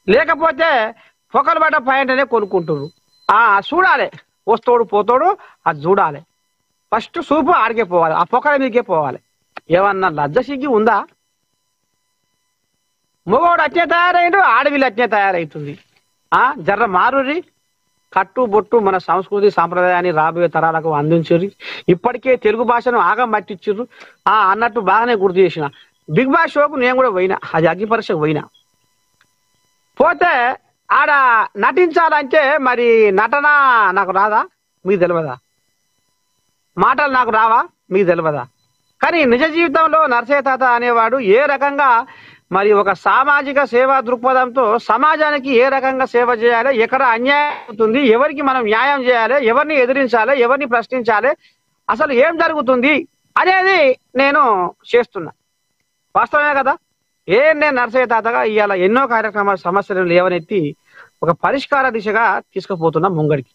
లేకపోతే పొకలు పడ్డ పాయింట్నే కొనుక్కుంటున్నారు. చూడాలి, వస్తోడు పోతాడు, అది చూడాలి. ఫస్ట్ చూపు ఆడికే పోవాలి, ఆ పొకల మీదకే పోవాలి. ఏమన్నా లజ్జ సిగ్గి ఉందా? మగవాడు అట్నే తయారైండు, ఆడవిల్లు అట్నే తయారవుతుంది. జర్ర మారురి, కట్టు బొట్టు మన సంస్కృతి సాంప్రదాయాన్ని రాబోయే తరాలకు అందించుర్రి. ఇప్పటికే తెలుగు భాషను ఆగం పట్టించుర్రు. అన్నట్టు బాగానే గుర్తు చేసిన. బిగ్ బాస్ షోకు నేను కూడా పోయినా, అది అగ్గి పరీక్షకు పోయినా. పోతే ఆడ నటించాలంటే మరి నటన నాకు రాదా? మీకు తెలియదా? మాటలు నాకు రావా? మీకు తెలియదా? కానీ నిజ జీవితంలో నరసయ్య తాత అనేవాడు ఏ రకంగా మరి ఒక సామాజిక సేవా దృక్పథంతో సమాజానికి ఏ రకంగా సేవ చేయాలి, ఎక్కడ అన్యాయం అవుతుంది, ఎవరికి మనం న్యాయం చేయాలి, ఎవరిని ఎదిరించాలి, ఎవరిని ప్రశ్నించాలి, అసలు ఏం జరుగుతుంది అనేది నేను చేస్తున్నా. వాస్తవమే కదా? నేను నరసయ్య తాతగా ఇవాళ ఎన్నో కార్యక్రమాల సమస్యలను లేవనెత్తి ఒక పరిష్కార దిశగా తీసుకుపోతున్నా ముంగడికి.